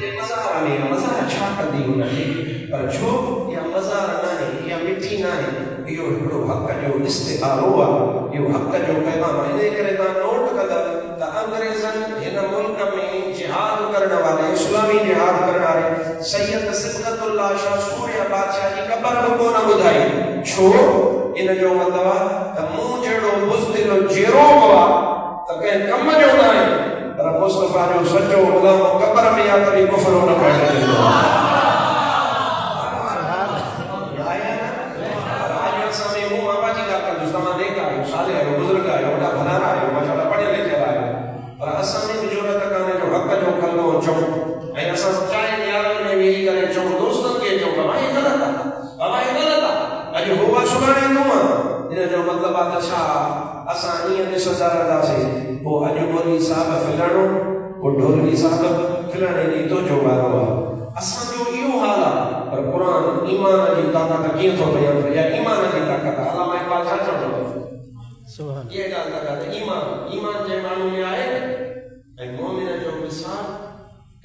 ये मज़ार में मज़ार अच्छा कर दी उन्होंने पर जो या मज़ार ना है या मिट्टी ना है यो बड़ो हक जो इस्तिहारो आहे यो हक जो पैगाम इन करे ता नोट कंदा त अंग्रेजन हिन मुल्क में जिहाद करण वाले इस्लामी जिहाद करण वाले सैयद सिबगतुल्लाह शाह सूर्या बादशाह जी कबर को न बुधाई छो इन जो मतलब त मुंह जेड़ो बुज़दिल जेरो हुआ त के कम जो ना है पर मुस्तफा जो सच्चो गुलाम कबर में या कभी कुफ्र न कर ढोलकी साहब फिलहाल नहीं तो जो वारो असा जो यो हाल पर कुरान ईमान की ताकत किए तो बयान कर या ईमान की ताकत अल्लाह मैं बात छा सुभान ये गाल ताकत ईमान ईमान जे मानू में आए ए मोमिन जो मिसाल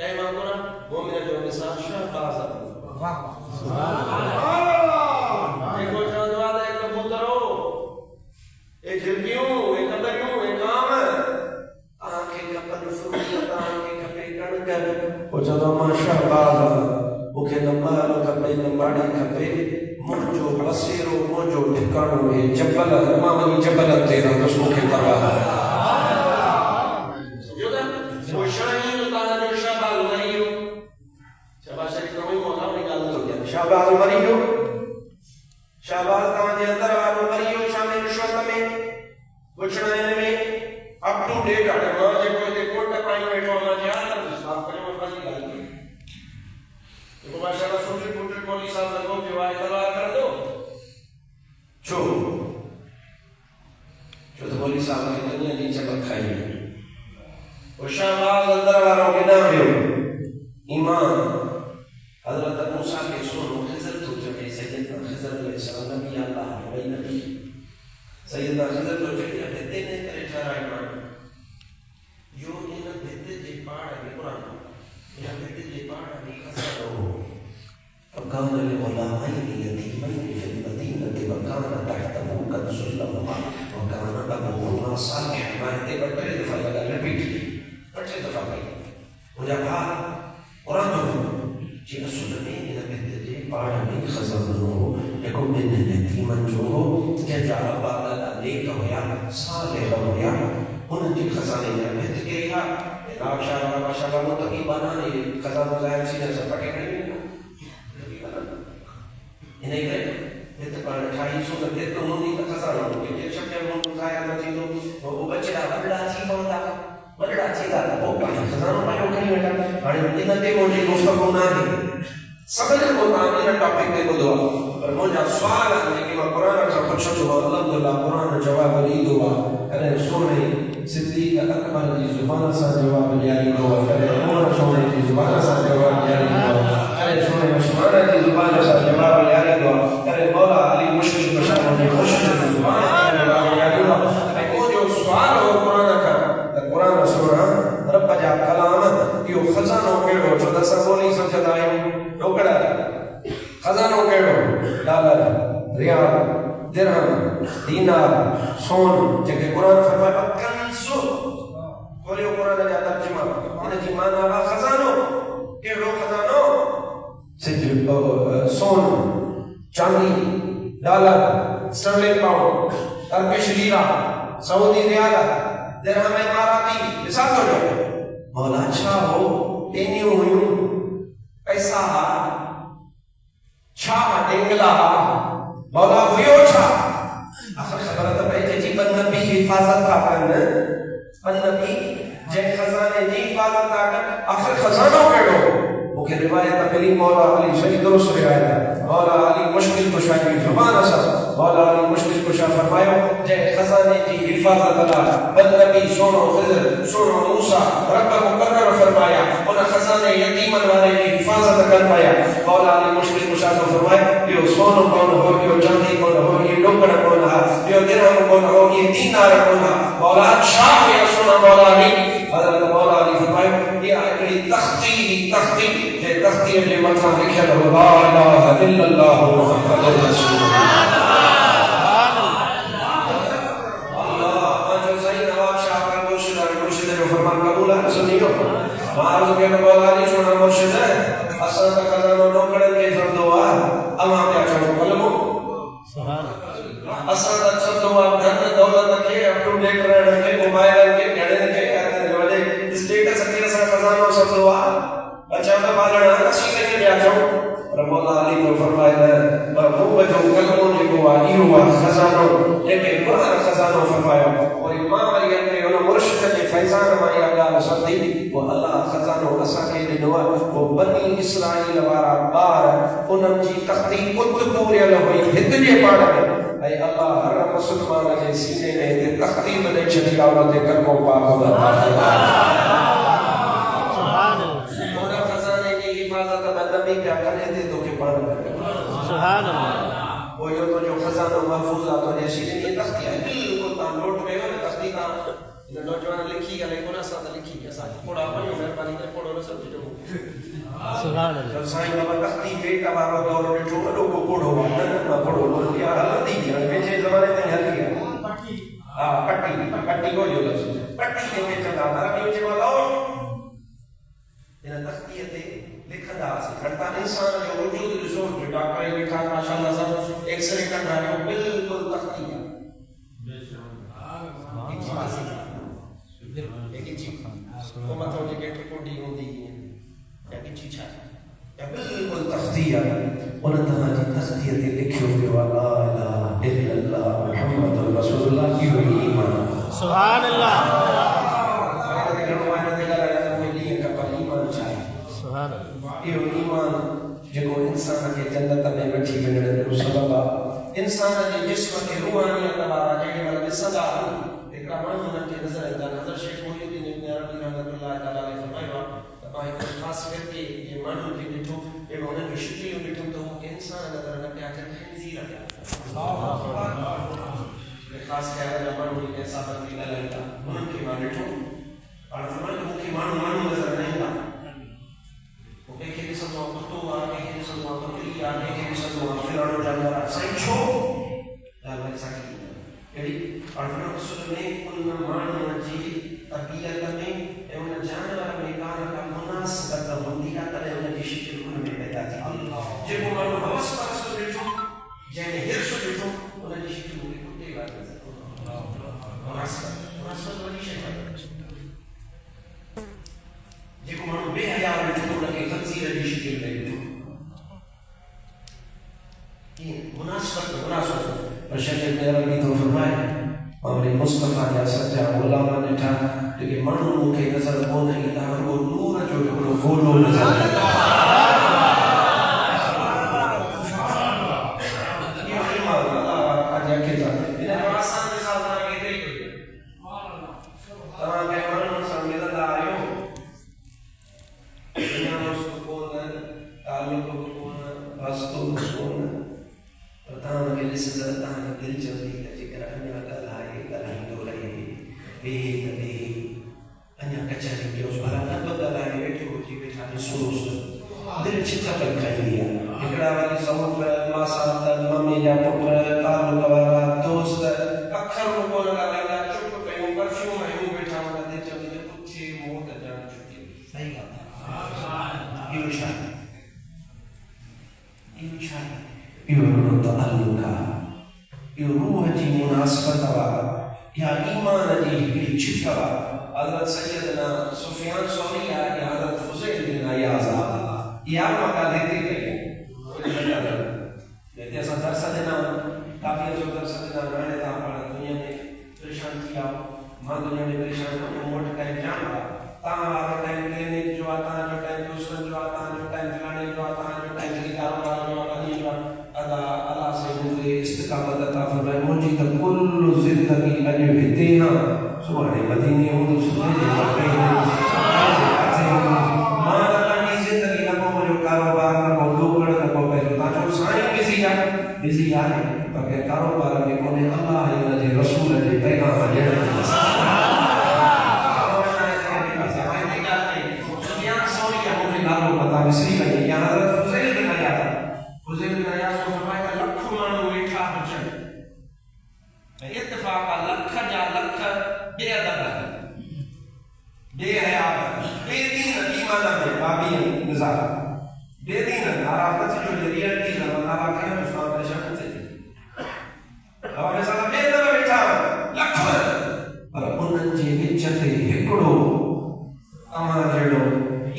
कई मानूना मोमिन जो मिसाल शहबाज वाह सुभान अल्लाह देखो जो वादा एक कबूतरो ए झिरकियों ए कदरियों ए काम आंखें कपन फुल आंखें कपे कणकर ओ जदो शहबाज मुखे नंबर कपे नंबाड़ी कपे मुझो बसेरो मुझो ठिकानो है जबल मामनी जबल तेरा दस मुखे तबा जोदा वो शाहीन ताना जो शहबाज मरियो शहबाज शरीफ कोई मौका निकाल तो क्या शहबाज मरियो शहबाज ताना दे अंदर वालो मरियो शामिल रिश्वत में बुछड़ा में अप टू डेट आहे मां जेको ते कोट पाई वेठो मां यार साफ करे मां पाजी गाल देखो माशाल्लाह सुठी पुट मौली साहब लगो के वाय तलवार कर दो छो जो तो मौली साहब ने दुनिया दी चमक खाई ओ शहबाज अंदर वालों के नाम है ईमान हजरत मूसा के सुनो खिजर तो जब सैयदना खिजर अलैहिस्सलाम नबी अल्लाह वही नबी सैयदना खिजर तो जब देते ने करे ठहरा ईमान यो इन देते जे पाड़ के कुरान या देते जे पाड़ के खसरो फकान ले उलमाई यतीमन फिल मदीनति वकाना तहतहु कंसुल्लहुमा वकाना अबूहुमा सालिह मायते बटे दफा लगा रिपीट बटे दफा भाई मुझे कहा कुरान में जी असल में इन देते जे पाड़ में खसरो देखो इन यतीमन जो हो के जारा बाला नेक होया सालिह होया उनकी खजाने में भेद किया माशाल्लाह मुतकी बनाने खजाना जाहिर सीधे से पटे नहीं इन्हें करे तो पर 250 दे तो उन्हीं का खजाना के शब्द में जाया ना चीजों वो बच्चा बड़ा चीज होता बड़ा चीज आता वो पानी खजाना पायो कहीं बेटा और इन दे वो जी दोस्तों को ना है समझ को ताने टॉपिक पे को दो पर मुझे सवाल है कि मैं कुरान का कुछ जो अल्हम्दुलिल्लाह कुरान जवाब दी दो करे सोने सिद्दीक अकबर की जुबान से जवाब जारी दो करे उमर सोने की जुबान से जवाब जारी दो करे सोने उस्मान की जुबान से जवाब जारी दो करे मौला अली मुश्किल बशार की मुश्किल की जुबान से जवाब जारी दो करे वो जो सवाल हो कुरान का कुरान सुना रब जा कलाम यो खजानो केड़ो जो दस बोली समझदा है डोकड़ा खजानो केड़ो डॉलर रियाल दिरहम दीनार सोन जके कुरान फरमाया कंसु बोलियो कुरान का तर्जुमा इन जी माना खजानो केड़ो खजानो सिर्फ सोन चांदी dollar sterling pound Turkish lira Saudi रियाल दिरहम इमाराती हिसाब करो मौला अच्छा हो टेनियो हुयो पैसा छा डेंगला मौला हुयो छा आखिर खबर तो पहले जी बन नबी हिफाजत का करना बन नबी जे खजाने जी हिफाजत का कर आखिर खजाना केड़ो मुके रिवायत पहली मौला अली सही दुरुस्त रिवायत मौला अली मुश्किल कुशा की जुबान असा मौला अली मुश्किल कुशा फरमायो जे खजाने जी हिफाजत अला बन नबी सोनो खिजर सोनो मूसा रब मुकर्रर फरमाया उन खजाने यतीमन वाले की हिफाजत कर पाया मौला अली मुश्किल कुशा को फरमाया यो सोनो कौन हो यो चांदी कौन हो ये लोकड़ा कौन है यो दिरहम कौन हो ये दीनार कौन है मौला अच्छा या सोना मौला अली हजरत मौला अली फरमाया ये अगली तख्ती तख्ती जे मथां लिखियल हो ला इलाहा इल्लल्लाह मुहम्मदुर रसूलुल्लाह। अल्लाह जो सही नवाब शाह का मुर्शिद जो फरमान कबूल है सुनियो मार्ग के नवाली छोड़ा मुर्शिद है असल का खजाना नौकड़न के फर्दो आ अमा क्या छोड़ो कलमो सुभान अल्लाह असल का शब्दो आ धन दौलत के अप टू डेट रहने के मोबाइल के घड़े के वजह स्टेटस के असल खजाना शब्दो आ अच्छा मैं बालना नसी के क्या जाऊं रब्बुल अली को फरमाया महबूब जो कलमो जे को आ इहो आ खजानो जेके कुरान खजानो फरमाया और इमाम अली ने उन मुर्शिद के फैजान में या गाल सदी वो अल्लाह खजानो असा के दिनो वो बनी इस्राइल वारा बार उनन जी तख्ती कुत पूरे हुई हित जे पाड़ में ऐ अल्लाह हर मुसलमान के सीने में ते तख्ती में छड़ी औरत कलमो पाक खुदा सुभान अल्लाह और खजाने की हिफाजत में नबी क्या करे थे तो के पाड़ में सुभान अल्लाह वो यो तो जो खजाना महफूज आ तो ने सीने में तख्ती है बिल्कुल ता नोट में हो तख्ती ता नौजवान लिखी गले कोना साथ लिखी के साथ थोड़ा पढ़ो मेहरबानी करे पढ़ो न सब जो सुभान अल्लाह जब साईं बाबा तख्ती बेटा वारो दौर ॾिठो वॾो को पढ़ो न पढ़ो या हलंदी थी पंहिंजे ज़माने ताईं हली आहे पट्टी हा पट्टी को जो लफ़्ज़ पट्टी के चंदा अरबी जे वाला इन तख्ती ते लिखंदा घटता इंसान जो वजूद ॾिसो डॉक्टर वेठा माशाअल्लाह सब एक्सरे कर रहा है बिल्कुल तख्ती है एक चीज वो मतलब जे के कोडी होंदी है या किछि छा या बिल्कुल तख्ती है उन तहां जी तख्ती ते लिखियो पियो ला इलाहा इल्लल्लाह मुहम्मदुर रसूलुल्लाह की ईमान सुभान अल्लाह सुभान अल्लाह यो ईमान जेको इंसान के जन्नत में वठी वञण जो सबब आहे इंसान जे जिस्म के रूहानियत वारा जेके मन ॾिसंदा एकड़ा माण्हू उन्हनि खे नज़र ईंदा हज़रत शेख मोइनुद्दीन इब्न अरबी रहमतुल्लाह तआला अलैहि फरमायो आहे त ख़ासि करके ये माण्हू खे ॾिठो अहिड़ो उन्हनि खे शिकिलियूं ॾिठो त उहे इंसान नज़र न पिया अचनि ख़ंज़ीर पिया ख़ासि ख़्याल जा माण्हू जेके साबत बि ॻाल्हाइनि था उन्हनि खे मां ॾिठो हाणे फरमायो मूंखे माण्हू नज़र न ईंदा मूंखे खे ॾिसंदो आहे कुतो आहे कंहिंखे ॾिसंदो आहे बकरी आहे कंहिंखे ॾिसंदो आहे फिराणो जानवर आहे साईं छो ॻाल्हि असांखे अहिड़ी और रसूल ने उन माण्हूअ जी तबीयत में ऐं उन जानवर में कान का मुनासिबत हूंदी आहे तॾहिं उन जी शिकिल उन में पैदा थी जेको माण्हू हवस परस्त ॾिठो जंहिंमें हिर्स ॾिठो उन जी शिकिल मूंखे कुते वारी मुनासिबत वॾी शइ आहे जेको माण्हू बेहया ॾिठो उनखे ख़ंज़ीर जी शिकिल में ॾिठो मुनासिबत पर शेख अरबी तो फरमाए और मुस्तफा या सच्चा गुलाम ॾिठा जेके माण्हू मूंखे नज़र कोन ईंदा वो नूर जो हिकिड़ो गोलो नज़र विसरी वञे या हज़रत फ़ुज़ैल बिन अयाज़ को फरमाया त लख माण्हू वेठा हुजनि ऐं इत्तिफ़ाक़ लख जा लख बेअदब बेहया बेदीन ईमान में बाबी निज़ार बेदीन नाराज़ न थियो रियलिटी न ताला करे मुस्ताद परेशान थी और ऐसा बेअदब वेठा लख पर उन्हनि जे विच ते हिकिड़ो अमा जहिड़ो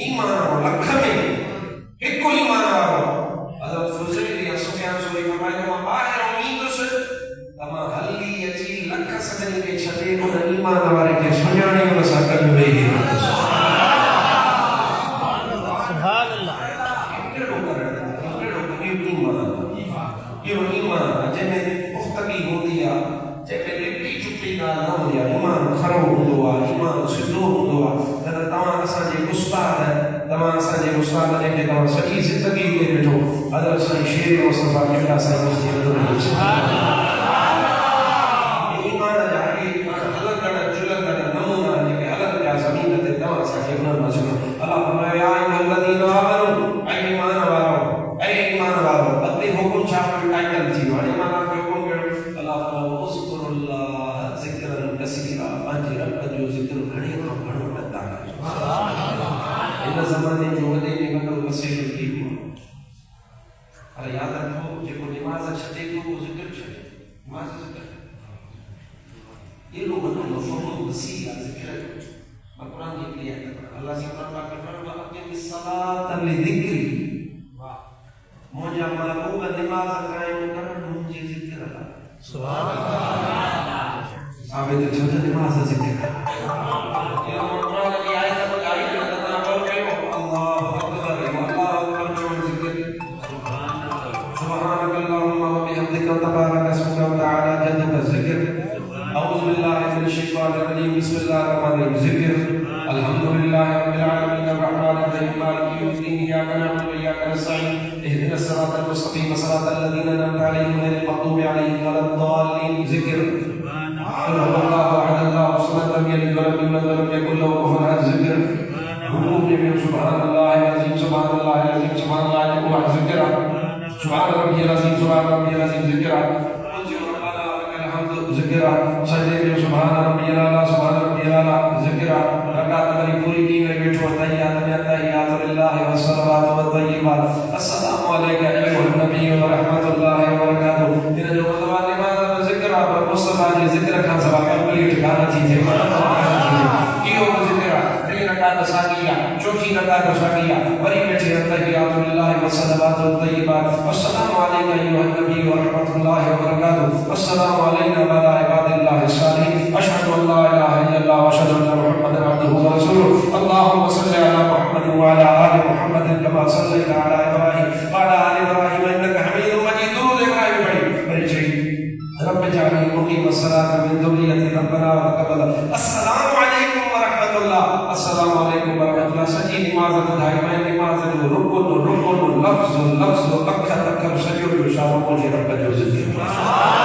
ईमान वारो लख में हिकु ईमान वारो हज़रत फ़ुज़ैल या सुफ़ियान ज़ोहरी फरमाए मां ॿाहिरि ईंदुसि त मां हली अची लख सजनी खे छॾे उन ईमान वारे खे सुञाणे उन सां गॾु वेही रहंदुसि इहो ईमान जंहिंमें पुख़्तगी हूंदी आहे जंहिंमें लिपटी चुपटी ॻाल्हि न हूंदी आहे ईमान खरो हूंदो आहे ईमान सिधो हूंदो आहे न त तव्हां असांजे उस्ताद जंहिंखे तव्हां सॼी ज़िंदगी ॾे ॾिठो हज़रत साईं शेर मुस्तफ़ा क़िबला साईं मुफ्ती ईमान जा हलंदड़ जुलंदड़ नमूना जेके हलनि पिया ज़मीन ते तव्हां असांखे उन्हनि मां सुञो अलाह फरमायो या अय्युहल्लज़ीन आमनू ऐं ईमान वारो अॻिते हुकुम छा पियो टाइटल थी वियो हाणे मां तव्हांखे हुकुम कयो अलाह फरमायो उज़्कुरुल्लाह ज़िक्रन कसीरा पंहिंजे रब जो ज़िक्र घणे खां घणो कंदा कयो हिन ज़माने जो वॾे में वॾो मसइलो थी वियो पर यादि रखो जेको निमाज़ छॾे थो उहो ज़िक्र छॾे निमाज़ ज़िक्र एॾो वॾो मफ़हूम वसी आहे ज़िक्र मां क़ुरान जी हिकिड़ी आयत अलाह जी क़ुरान पाक में फरमायो अक़िमिस सलात लिज़िक्री मुंहिंजा महबूब निमाज़ क़ाइम करण मुंहिंजे ज़िक्र लाइ सुभान अल्लाह साबित छो त निमाज़ ज़िक्र इहो क़ुरान जी आयत ॿुधाई त तव्हां गौर कयो अल्लाहु अकबर जो ज़िक्र सुभान अल्लाहुम्मा व बिहम्दिका तबारक अस्मुका व तआला जद्दुका ज़िक्र अऊज़ु बिल्लाहि मिनश शैतानिर रजीम बिस्मिल्लाहिर रहमानिर रहीम ज़िक्र अल्हम्दुलिल्लाहि रब्बिल आलमीन अर्रहमानिर रहीम मालिकि यौमिद्दीन इय्याका नअबुदु व इय्याका नस्तईन इहदिनस सिरातल मुस्तक़ीम सिरातल लज़ीना अनअमता अलैहिम गैरिल मग़दूबि अलैहिम वलद्दाल्लीन ज़िक्र قل هو الله احد الله الصمد لم يلد ولم يولد ولم يكن له كفوا احد ذكر سبحان الله العظيم سبحان الله العظيم سبحان الله ذكر سبحان ربي العظيم سبحان ربي العظيم ذكر ذکر سجدے میں سبحان ربی الاعلی سبحان ربی الاعلی ذکر رکعت ہماری پوری کی میں بیٹھو تحیات میں تحیات للہ والصلوات والطیبات السلام علیکم ایھا النبی ورحمۃ اللہ وبرکاتہ ان جو مطلب نماز ذکر پر مصطفی جی ذکر کا سبب کمپلیٹ گانا تھی تھے کیو ذکر تین رکعت ثانیہ چوتھی رکعت ثانیہ وری بیٹھے تحیات للہ والصلوات والطیبات السلام علیکم ایھا النبی ورحمۃ اللہ وبرکاتہ السلام علینا وعلى عباد الله الصالحين اشهد ان لا اله الا الله واشهد ان محمدا عبده ورسوله اللهم صل على محمد وعلى ال محمد كما صليت على ابراهيم وعلى ال ابراهيم انك حميد مجيد درود ابراهيم بڑی رب اجعلني مقيم الصلاه من ذريتي ربنا وتقبل السلام عليكم ورحمه الله السلام عليكم ورحمه الله سجی نماز ॿुधाई मैं नमाज जो रुकन लफ्ज़ अखर अखर सॼो इशारो मुंहिंजे रब जो ज़िक्र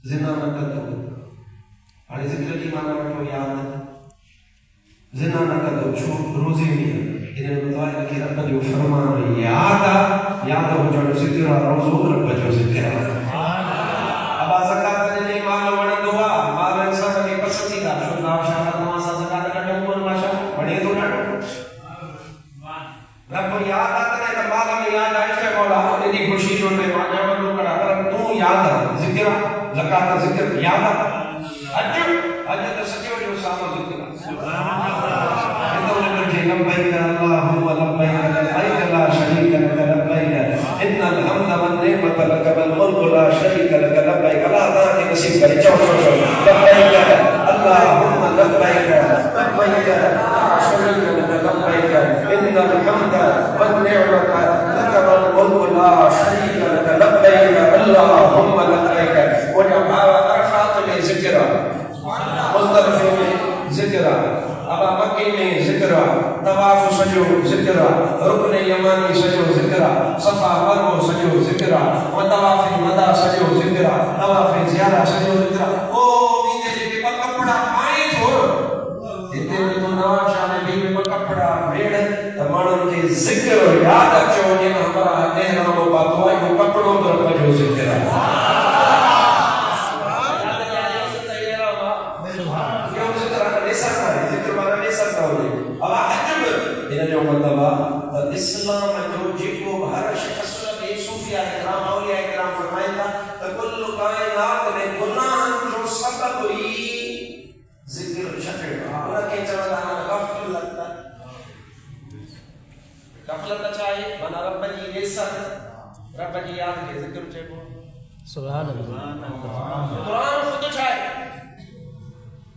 ज़िना न कंदो हाणे ज़िक्र जी माना वठो यादि ज़िना न कंदो छो रोज़े में इन ॿुधाए कि रब जो फरमान यादि हुजणु ज़िक्र आहे रोज़ो रब जो ज़िक्र आहे अबा ज़कात ॾिने माल वणंदो आहे माल इंसान खे पसंदीदा छो नाम छा तव्हां सां ज़कात कढूं कोन माशा वणे थो ॾाढो रब यादि आहे तॾहिं त माल में यादि आहे छा मौला एॾी ख़ुशी छो थिए मां चवां थो करा पर तूं यादि आहे ज़िक्र ज़कात ज़िक्र याद अज तो सजो जो सामो ज़िक्र सुभान अल्लाह इतो लिखे लब्बैक अल्लाहुम्म लब्बैक लब्बैक ला शरीक लक लब्बैक इन्नल हम्द वन निअमत लक वल मुल्क ला शरीक लक लब्बैक अल्लाह ताला के नसीब करे चो लब्बैक अल्लाहुम्म लब्बैक लब्बैक ला शरीक लक लब्बैक इन्नल हम्द वन निअमत लक वल मुल्क ला शरीक लक लब्बैक अल्लाहुम्म लब्बैक वजह अरफात में ज़िक्र मुज़दलिफ़ा में ज़िक्र अबा मक्के में ज़िक्र तब तवाफ सजो ज़िक्र रुकन यमानी सजो ज़िक्र सफा मरवा सजो ज़िक्र तवाफ मदा सजो ज़िक्र तवाफ ज़ियारा सजो ज़िक्र ओ मीने जे कपड़ा पाए थो इते तो नवाशा में भी में कपड़ा भेड़ त मानन के ज़िक्र याद अचो ने हमरा एहराम पातो आई कपड़ो पर सजो ज़िक्र इस्लाम जो जेको हर शख्स के सूफिया इकराम औलिया इकराम फरमाइंदा त कुल कायनात में गुनाह जो सबब ही जिक्र छटे उन के चवंदा गफलत चाहे माना रब जी बेसर रब जी याद के जिक्र चेको सुभान अल्लाह कुरान खुद चाहे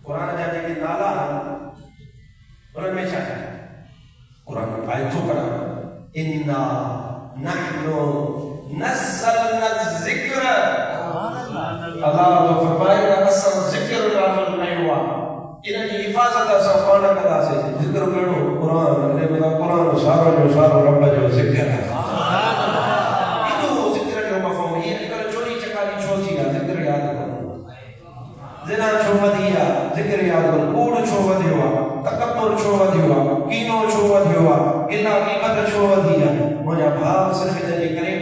कुरान जा जेके नाला उन में छा कुरान में आयत पढ़ा इन्ना नहनु नज़्ज़लना ज़िक्र अल्लाह तो फरमाएगा असल ज़िक्र नाज़िल नहीं हुआ इनकी हिफाजत असा कौन कदा से ज़िक्र करो कुरान ने बता कुरान सारो जो सारो रब जो ज़िक्र है इनो ज़िक्र जो मफ़हूम ये कर चोरी चकारी छो थी ज़िक्र याद करो ज़िना छो वधिया ज़िक्र याद करो कूड़ छो वधियो तकब्बुर छो वधियो कीनो छो वधियो गिला कीमत छो वधिया मुझा भाव सिर्फ इनके करे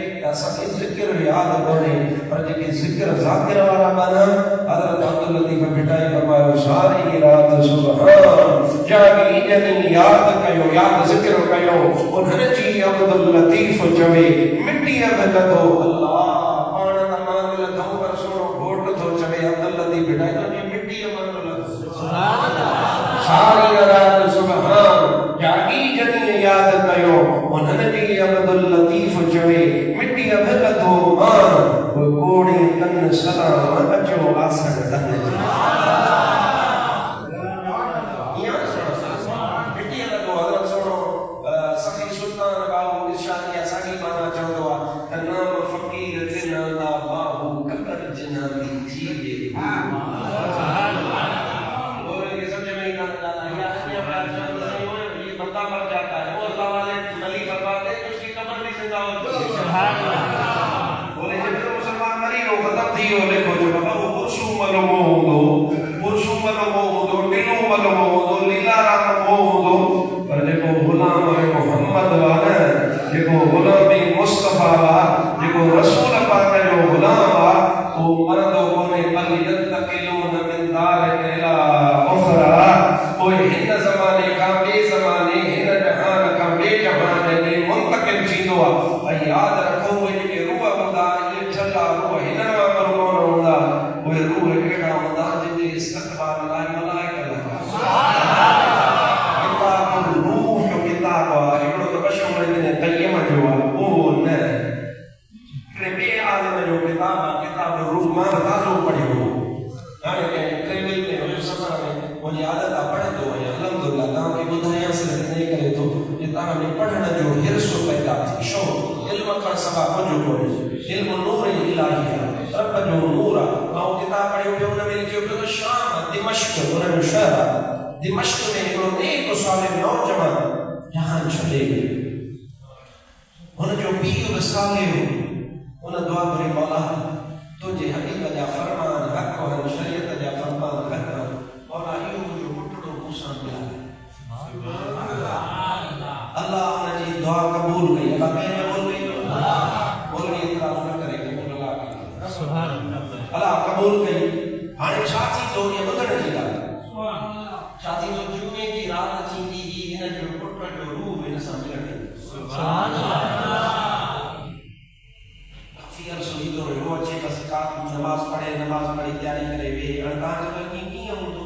सके ज़िक्र याद कोने पर जेके ज़िक्र ज़ाकिर वाला बना हज़रत अब्दुल लतीफ़ बिटाई फरमायो सारी रात सुबहान जागी जन याद कयो याद ज़िक्र कयो उन्हनि जी अब्दुल लतीफ़ चवे मिट्टी में लदो अल्लाह पाण न मांग लदो पर सुनो घोट तो चवे अब्दुल लतीफ़ बिटाई तो मिट्टी में मांग लदो सुभान अल्लाह सारी रात सुबहान जागी जन याद कयो उन्हनि जी अब्दुल लतीफ़ चवे मिट्टी में लदो मान वो कोड़ी तन सलाम अचो आसन तन मिट्टी में लदो हज़रत सुनो सखी सुल्तान बाबू इरशाद या सखी माना चवंदो आ त नाम फ़कीर जिना दा बाबू ककर जिना दी जीवे सुभान अल्लाह बोले के समझ में ना आता या ये बात ये बंदा मर जाता है वो अल्लाह वाले नली बर्बाद है उसकी कब्र नहीं जिंदा होती सुभान अल्लाह बोले जब मुसलमान मरी हो खत्म थी हो देखो जो बाबा वो पुरुषों मलो दो दिलों मलो दो लीला राम हो दो पर देखो गुलाम है मोहम्मद वाला देखो गुलाम भी मुस्तफा वा देखो रसूल पाक जो गुलाम वा वो मर्दों कोने बल यत्तकिलून मिन दार इला उखरा कोई हिन ज़माने का बे ज़माने हिन जहान का बे जहान में मुंतकिल थींदो आ याद रखो वो जेके रूह हूंदा ये छला रूह हिन मा पर कोन हूंदा वो रूह केड़ा हूंदा जिते इस्तक़बाल लाइ मलाइका लगा किताब रूह जो किताब आहे हिकिड़ो त बशम ने तयम जो आहे उहो न हिकिड़े ॿिए आलिम जो किताब आहे किताब रूह मां ताज़ो पढ़ियो हाणे कंहिं ट्रेवल में हुयो सफ़र में मुंहिंजी आदत आहे पढ़ंदो आहियां अल्हम्दुलिल्लाह तव्हांखे ॿुधायांसि इन करे थो कि तव्हां में पढ़ण जो हिर्सो पैदा थी शौक़ इल्म खां सवा कुझु कोन्हे इल्म नूर इलाही आहे रब जो नूर आहे मां किताब पढ़ियो पियो हुन में लिखियो पियो शाम दिमश्क हुन जो शहर आहे दिमश्क में हिकिड़ो नेक सालिह नौजवान जहान छॾे वियो हुन जो पीउ बि सालिह हो हुन दुआ घुरी मौला तुंहिंजे हबीब जा फरमान हक़ आहिनि शरीयत जा फरमान हक़ आहिनि मौला इहो मुंहिंजो पुटड़ो मूंसां मिलाए अल्लाह हुनजी दुआ क़बूल कई अल्लाह कंहिं क़बूल कई बोलणी इतराज़ न करे कि अल्लाह सुभान अल्लाह क़बूल कई हाणे छा थींदो इहा ॿुधण जी ॻाल्हि छा थींदो जुमे जी राति थींदी ही हिन जो पुट जो रूह हिन सां मिलणु सुभान काफ़ी अर्सो ईंदो हुयो अचे बसि का नमाज़ पढ़े तयारी करे वेहे हाणे तव्हांजो कीअं हूंदो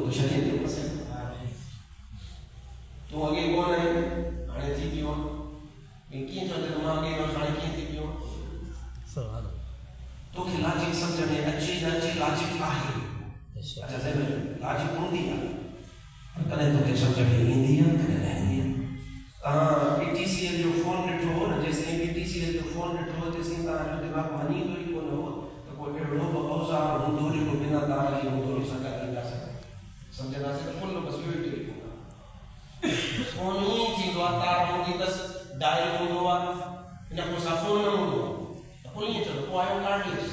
तो शरीर के पसंद तो अगे कौन है हाणे थी पियो मैं कीअं चवंदे त मां अॻे हाणे कीअं थी पियो तोखे लाजिक सम्झ में अचे न अचे लाजिक आहे अच्छा ज़रूरु लाजिक हूंदी आहे कॾहिं तोखे सम्झ में ईंदी आहे कॾहिं न ईंदी आहे तव्हां PTCL जो फ़ोन ॾिठो हो न जेसिताईं PTCL जो फ़ोन ॾिठो हो तेसिताईं तव्हांजो दिमाग़ मञींदो ई कोन हो त पोइ अहिड़ो औज़ार हूंदो जेको बिना तार जे हूंदो सां गॾु सम्झंदासीं त कुल बसि इहो ई टेलीफोन आहे फोन ईअं ई थींदो आहे तार हूंदी अथसि डायल हूंदो आहे इन खां पोइ फोन न हूंदो आहे त पोइ ईअं चवंदो पोइ आयो कार्डलेस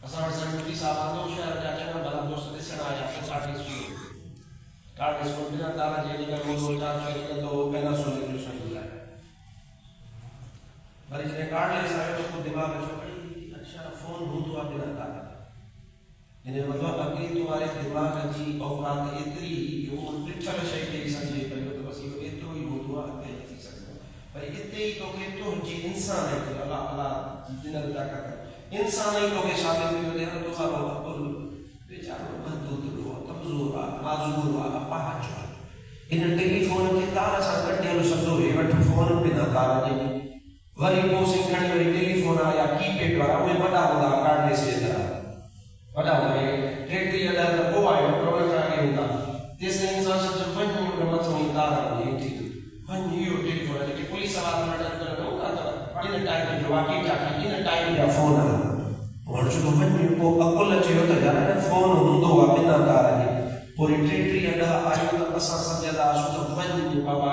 असां वटि साईं मुफ्ती साहब आंदो शहर जा चङा भला दोस्त ॾिसण आया पोइ कार्डलेस फोन बिना तार जे अॼुकल्ह हूंदो चार्ज करे कंदो पैनासोनिक जो साईं ॿुधाए वरी जॾहिं कार्डलेस आयो त पोइ दिमाग़ जो अच्छा फोन हूंदो आहे बिना तार हिन जो मतिलबु अॻे वारे दिमाग़ जी औकात एतिरी जो ॾिठल शइ खे सम्झे पियो त बसि इहो एतिरो ई हूंदो आहे अॻिते न थी सघंदो पर हिते ई तोखे तुंहिंजी इंसान आहे अलाह अलाह जी ॾिनल ताक़त इंसान ई तोखे साबित कयो ॾियण तो खां वीचारो महदूदु आहे कमज़ोर आहे माज़ूर आहे अपाहज आहे इन टेलीफोन खे तार सां कटियल सम्झो हे वठि फोन बिना तार जे वरी पोइ सिखणी वरी टेलीफोन आया कीपैड वारा उहे वॾा हूंदा कार्डलेस जे तरह वॾा हूंदा 33 त पोइ आयो पर उन खां अॻे हूंदा तेसिताईं इंसान सम्झो वञ उन मथां ई तार हेठि वञ इहो टेलीफोन जेके पुलिस वारा वटि न हूंदा अथव इन टाइम जो वाकी टाकी इन टाइम जा फोन हाणे चयो वञ पोइ अकुल चयो त यार फोन हूंदो आहे बिना तार जे पोइ 33 आयो त असां सम्झंदासीं त वञ बाबा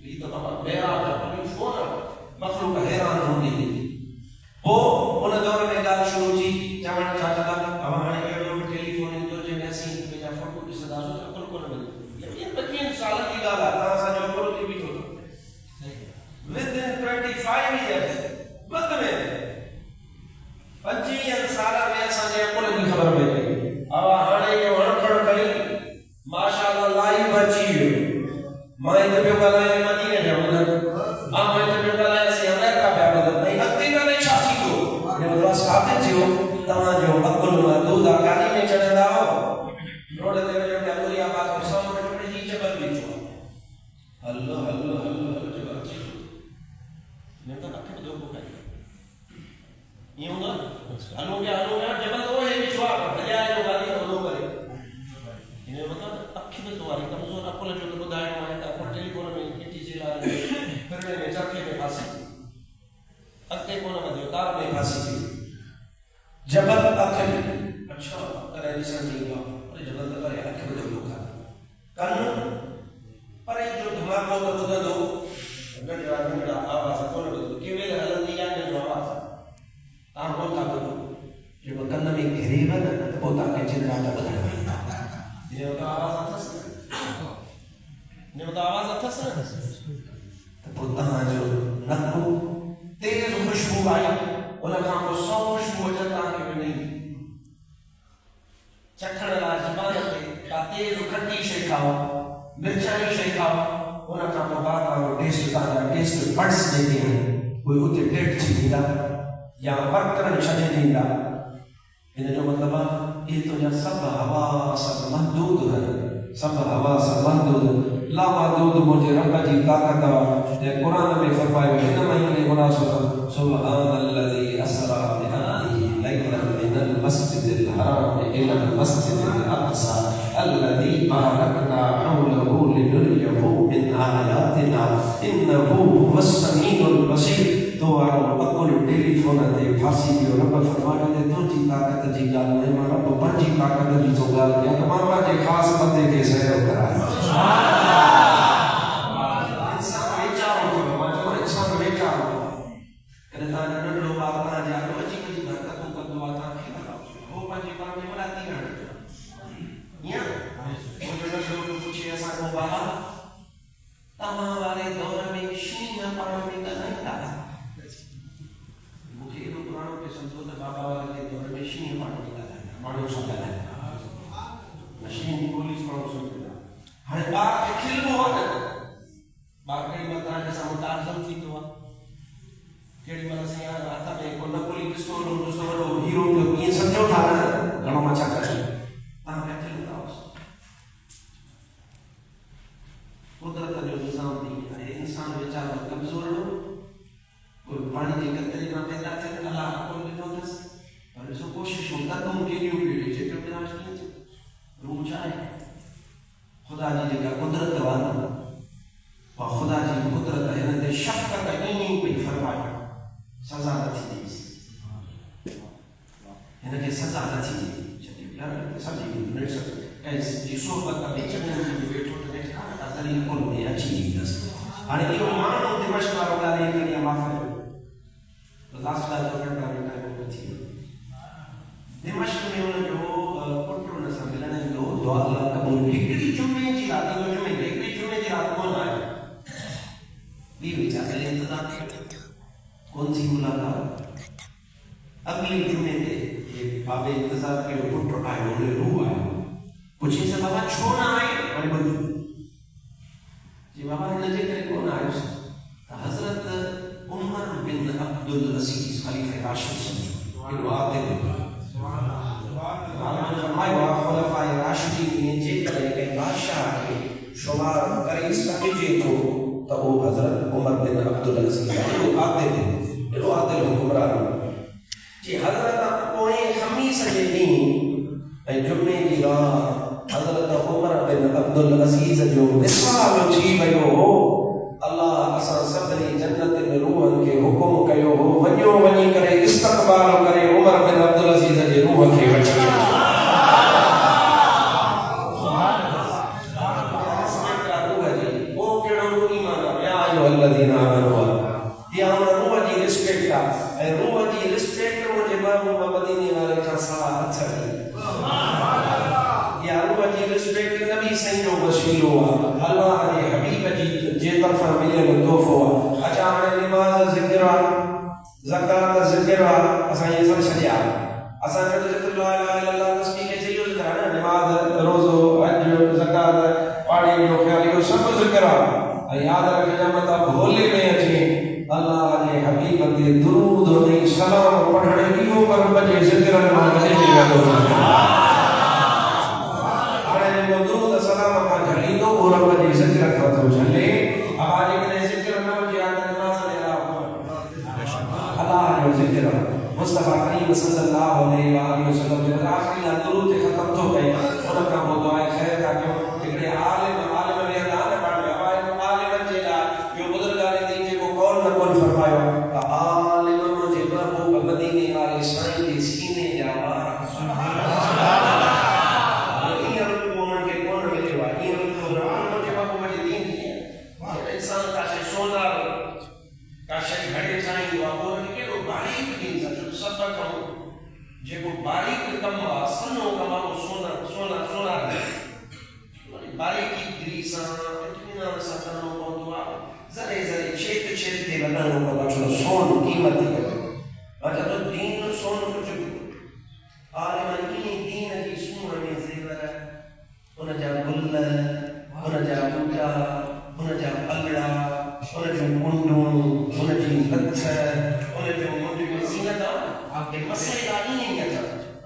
ही त बाबा हैरान आहे फोन मखलूक हैरान हूंदी पोइ उन दौर में ॻाल्हि शुरू थी चवण छा कंदा अब हाणे अहिड़ो बि टेलीफोन ईंदो जंहिंमें असीं पंहिंजा फोटो ॾिसंदासीं त अकुल कोन मिलंदी लेकिन 25 सालनि जी ॻाल्हि आहे तव्हां असांजो अकुल थी बीठो विदिन 25 years वक़्त में 25 सालनि में असांजे अकुल जी ख़बर पई अब हाणे इहो अणखड़ कई माशाअल्लाह लाइव अची वियो मां हिते पियो ॻाल्हायां मदीने जो मां हिते पियो ॻाल्हायां असीं अमेरिका पिया ॿुधनि ऐं अॻिते ॻाल्हाए छा थींदो जो साबित थियो तव्हांजो अकुल महदूद आहे गाॾी में चढ़ंदा हो रोड ते वञो पिया गोरी आबाद में 100 मीटर जी जबल बीठो हलो हलो हलो हलो जबल अची न त अख में दोको खाई ईअं हूंदो हलो पिया जबल तो हे बीठो आहे भॼाए जो गाॾी हलो करे हिन जो मतिलबु अख में तो वारी कमज़ोर अकुल जो ॿुधाइणो आहे त अकुल टेलीफोन में किटी जे लाइ फिरणे में चरखे में फासी अॻिते कोन वधियो तार में फासी थी जबल अख में अच्छा करे ॾिसण ईंदो आहे पर जबल त करे अख में दोको खाए कन पर एतिरो दिमाग़ त ॿुधंदो नंढड़ा आवाज़ कोन ॿुधंदो केवल हलंदी आहे नंढो आवाज़ तव्हां कोन था ॿुधो जेको कन में घेरेव न त पोइ तव्हांखे चिंता न ॿुधाइणो इहो त आवाज़ अथसि न त पोइ तव्हांजो नकु तेज़ खुशबू आई उन खां पोइ 100 खुशबू अचनि तव्हांखे मिली चखण लाइ ज़बान ते का तेज़ खटी शइ खाओ मिर्चाई शइ खाओ उन खां पोइ तव्हांजो टेस्ट तव्हांजा टेस्ट बड्स जेके आहिनि उहे उते डेड थी वेंदा या वर्क करणु छॾे ॾींदा हिन जो मतिलबु आहे इहे तुंहिंजा सभु हवास महदूद आहिनि सभु हवास महदूद लामहदूद मुंहिंजे रब जी ताक़त आहे क़ुरान में फरमायो हिन महीने मुनासिब सुब्हानल्लज़ी असरा बिअब्दिही लैलन मिनल मस्जिदिल हराम इलल मस्जिदिल अक़सा الذي باركنا حوله لنريه من آياتنا إنه هو السميع البصير तो वारो अकुल टेलीफोन ते फासी वियो रब फरमायो त तुंहिंजी ताक़त जी ॻाल्हि न मां रब पंहिंजी ताक़त जी थो ॻाल्हि कयां त मां पंहिंजे ख़ासि बंदे खे सहयो करायो इंसान वेचारो थियो मां चवां इंसान वेचारो कॾहिं तव्हां नंढड़ो ॿार तव्हांजे आॻो अची वञी हरकतूं कंदो आहे तव्हांखे लॻाओ उहो पंहिंजे पाण में वॾा थी रहण ईअं मुंहिंजो नंढड़ो पुछे असांजो ॿार तव्हां वारे दौर में शींहं पाण में ॻाल्हाईंदा मूंखे एॾो पुराणो पियो सम्झो त बाबा वारे दौर में शींहं पाण में ॻाल्हाईंदा माण्हू सां ॻाल्हाईंदा शींहं जी ॿोली माण्हू सम्झंदा हाणे ॿार खे खिलबो आहे न ॿार केॾी महिल तव्हांजे साम्हूं टार्ज़न थींदो आहे केॾी महिल असीं हथ में को नकुली पिस्तौल हूंदो सो वॾो हीरो पियो कीअं सम्झो था न घणो मां छा कयां तव्हां पिया खिलंदा कुदरत जो निज़ाम थी आहे इंसान वीचारो कमज़ोर हो कोई पाणी जे कतरे खां पैदा थियनि अलाह कोन ॾिनो अथसि पर ॾिसो कोशिशूं कदूं केॾियूं केॾियूं जेके ॿुधायो कीअं थियो रूह छा आहे ख़ुदा जी जेका कुदरत वारा उहा ख़ुदा जी कुदरत हिन ते शफ़क़त ईअं पई फरमाए सज़ा न थी ॾेसि हिनखे सज़ा न थी ॾे छॾी सॼी सोबत में चंदन जी बैठो तो देखा ना तरीके को में अच्छी चीज आणि यो मानो दिमाग वाला गाली करिया माफ तो लास्ट लास्ट का बेटा को अच्छी दिमाग में उन जो पुत्र ने सम्मेलन जो दुआ अल्लाह कबूल हिकड़ी जुमे जी रात को जुमे हिकड़ी जुमे जी रात को आए भी विचार ले इंतजार कौन सी मुलाकात अगले जुमे पे ये बाबे इंतजार के पुत्र आए उन्हें रूह आया कुछ ऐसा बाबा छोड़ना आए और बंद जी बाबा ने जिक्र कौन आया हजरत उमर बिन अब्दुल अजीज खलीफा राशिद समझो ये दुआ दे फरमाया खुलफाए राशिदीन ने जिक्र के बादशाह के शुमार करे इसका जे तो वो हजरत उमर बिन अब्दुल अजीज ये आते थे ये आते हुक्मरान जी हजरत कोई खमीस जे दी जुम्मे की रात हजरत उमर बिन अब्दुल अजीज जो विसाल थी वियो हो अल्लाह असा सदरी जन्नत में रूहन के हुक्म कयो हो वञो वञी करे इस्तक़बाल करे उमर बिन अब्दुल अजीज जे रूह के वठी الذين آمنوا يا روح जी रिस्पेक्ट है रूह जी रिस्पेक्ट मुझे महबूब मदीने वाले का सारा अच्छा है या रूह जी रिस्पेक्ट नबी सही जो वसीलो अल्लाह ने हबीब जी जे तरफा मिले तोहफो अच्छा हाणे नमाज ज़िक्र ज़कात ज़िक्र असा ये सब छडिया असा जो जिक्र ला इलाहा इल्लल्लाह तस्बीह के चलियो ज़िक्र ना नमाज रोज़ो हज ज़कात पानी जो ख्याल यो सब ज़िक्र याद रखना मतलब होली में अचे अल्लाह ने हबीब ते दुरूद और सलाम पढ़ने की ऊपर बजे जिक्र में मजे में गयो अरे जो दुरूद सलाम का झली तो और बजे जिक्र का तो झले आज के जिक्र में मुझे याद नमाज ले रहा अल्लाह ने जिक्र मुस्तफा करीम सल्लल्लाहु अलैहि वसल्लम जब आखिरी दुरूद खत्म तो गए उनका वो दुआ खैर का क्यों टिकड़े आलिम ने दान कौन फरमायो आलिम मुझे महबूब मदीने वाले साईं के सीने जा ये को मन के कौन मिले वा ये को रहमान मुझे महबूब मुझे दीन है इंसान का से सोना का से घड़े चाहिए वा और के तो बारीक दीन सा जो सब कम जे को बारीक कम सनो कम सोना सोना सोना बारीकी ग्रीसा इतना सा करनो पवंदो जरे जरे छेद छेद के लगानो पवंदो सोन कीमती है अच्छा तो दीन सोन कुछ आलिम की दीन की सूर में जेवर उन जा गुल उन जा बूटा उन जा पगड़ा उन जो कुंडू उन जी लछ उन जो मुंडी में जीनत आपके मसला नहीं है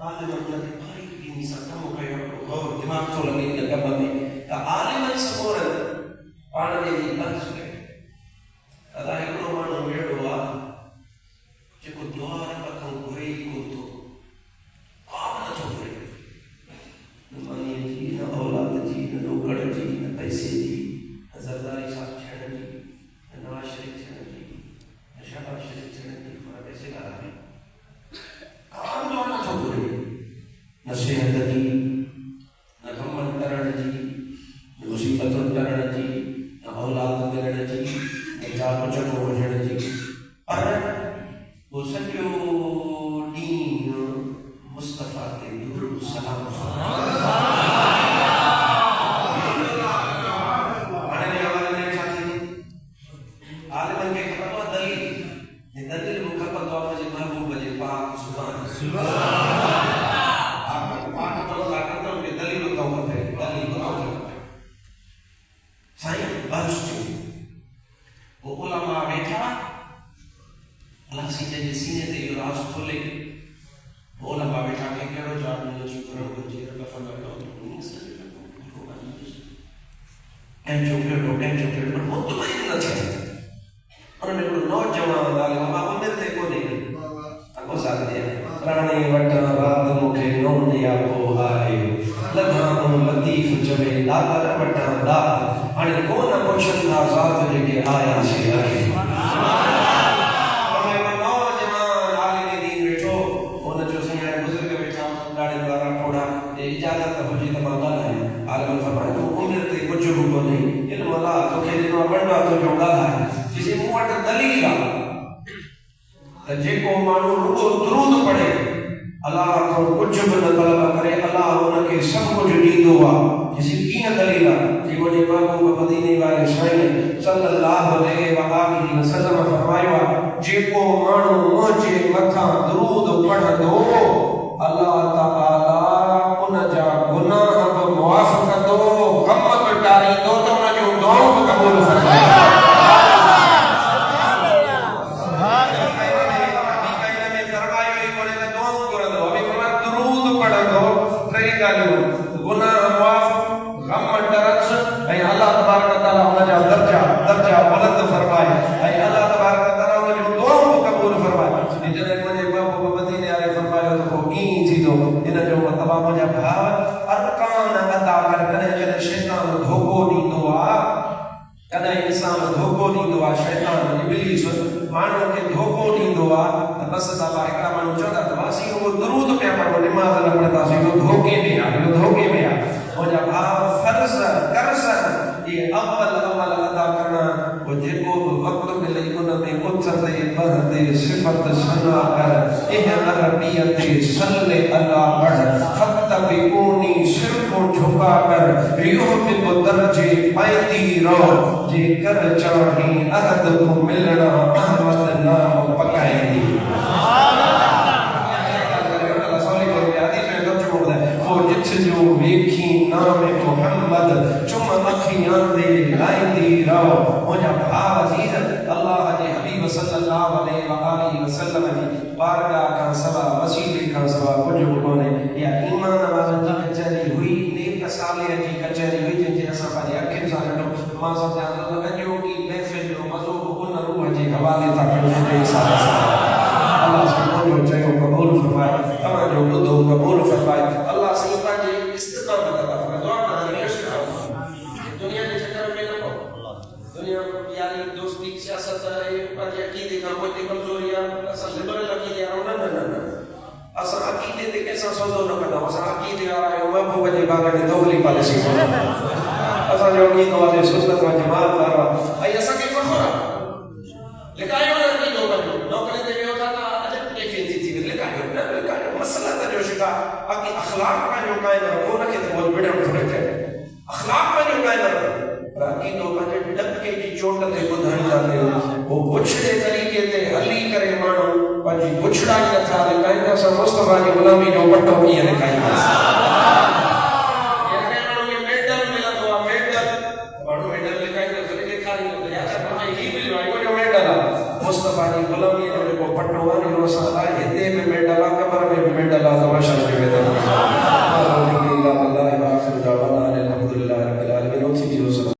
आलिम के बारीक दीन सा कम कयो और दिमाग तो लगे गब में आलिम सपोर पाण जे लक्ष्य के अदा हिकिड़ो माण्हू अहिड़ो आहे जेको द्वार पखों घुरे ई कोन थो पाप नथो घुरे न मानीअ जी न औलाद जी न ॾोकड़ जी न पैसे जी न ज़रदारी साहब थियण जी न नवाज़ शरीफ़ थियण जी न शहबाज़ शरीफ़ थियण जी पर पैसे ॻाल्हाए काम जो नथो घुरे न सिहत जी न कमनि करण जी मुसीबतों टरण जी न औलाद मिलण जी न जान बचत वठण जी पर वो सॼो ॾींहुं मुस्तफ़ा ते दुरूद सलाम हाणे हवाले में छा थी आलिमनि खे खपंदो आहे दलील दलील बि खपंदो आहे मुंहिंजे महबूब जे पाक ज़ुबान पाक तो ताकत में दलील तो खपे दलील तो साईं बस वो उलमा बैठा अल्लाह सीधे सीने ते यो राज खोले वो उलमा बैठा के करो जवाब में जो करो जी रब फरमाया टेंशन पर मुतमईन न थे उन्होंने को नौजवान वाले बाबा उम्र ते को नहीं अको साथ दिया राणे वटा रात मुखे नो दिया को आए लगा लतीफ चवे दातर वटा दा हाणे कोन पुछंदा ज़ात जेके आया से आहे हमें नौजवान आलिम दीन वेठो उन जो सयाने बुजुर्ग वेठा ॾाढे वारा थोड़ा इजाज़त हुजे त मां ॻाल्हायां आलिम त जेको माण्हू रुगो दुरूद पढ़े अल्लाह को कुछ भी न तलब करे अल्लाह उनके सब कुछ ॾींदो आहे। जिसी कीअं दलील आहे जी मुंहिंजे महबूब मदीने वारे साईं सल्लल्लाहु अलैहि वसल्लम फरमायो आहे जेको माण्हू मुंहिंजे मथां दुरूद पढ़ंदो अल्लाह ताला उन जा गुनाह बि मुआफ़ कंदो गम बि टारींदो त उन जूं दुआऊं बि क़बूल फरमाईंदो। सिफत सना कर इह अरबियत सल्ले अला बढ़ फत्तबिऊनी सिर को झुका कर युहबिब दर्जे पाईती रहो जे कर चाहे अहद को मिलना अहमद नाम पकाएंदी। जो वेखी नाम मोहम्मद चुम अखियां दे लाईंदी रहो मुंहिंजा भाउ अज़ीज़ अल्लाह जे हबीब सल्लल्लाहु अलैहि वसल्लम जी बारगाह खां सवा वसीले खां सवा कुझु बि कोन्हे। या ईमान वारनि जी कचहरी हुई नेक साले जी कचहरी हुई जंहिंजे असां पंहिंजे अखियुनि सां ॾिठो। मां सम्झां थो त अॼोकी महफ़िल जो मज़ो उन रूह जे हवाले था कयूं जंहिंजे हिसाब सां अल्लाह साईं जो चयो क़बूल फरमाए तव्हांजो ॿुधो क़बूल फरमाए। अल्लाह साईं दुनिया के चक्कर में न पओ दुनिया यारी दोस्ती सियासत पंहिंजे अक़ीदे खां पोइ कमज़ोरी आहे असां लिबरल अक़ीदे वारा न न न असां अक़ीदे ते कंहिंसां सौदो न कंदा असां अक़ीदे वारा आहियूं महबूब जे बारे में दोगली पॉलिसी असांजो अक़ीदो आहे सुन्नत व जमात वारो आहे ऐं असांखे फ़ख़्रु आहे। लिकायो न अक़ीदो पंहिंजो नौकरी ते वियो था त अजब कैफ़ियत थी वई लिकायो न लिकायो मसलत जो शिकार बाक़ी अख़लाक़ पंहिंजो क़ाइमु रखो उनखे त पोइ विढ़णु थोरे चए अख़लाक़ पंहिंजो क़ाइमु रखो पर अक़ीदो पंहिंजे डबके जी चोट ते ॿुधाईंदा कयो वो पुछड़े तरीक़े ते हली करे माण्हू पंहिंजी पुछड़ाई नथा लिकाईंदा असां मुस्तफ़ा जी ग़ुलामी जो पटो कीअं लिकाईंदासीं। मुस्तफ़ा जी ग़ुलामी जो जेको पटो आहे असां हिते बि मेडल आहे कबर में बि मेडल आहे त माशा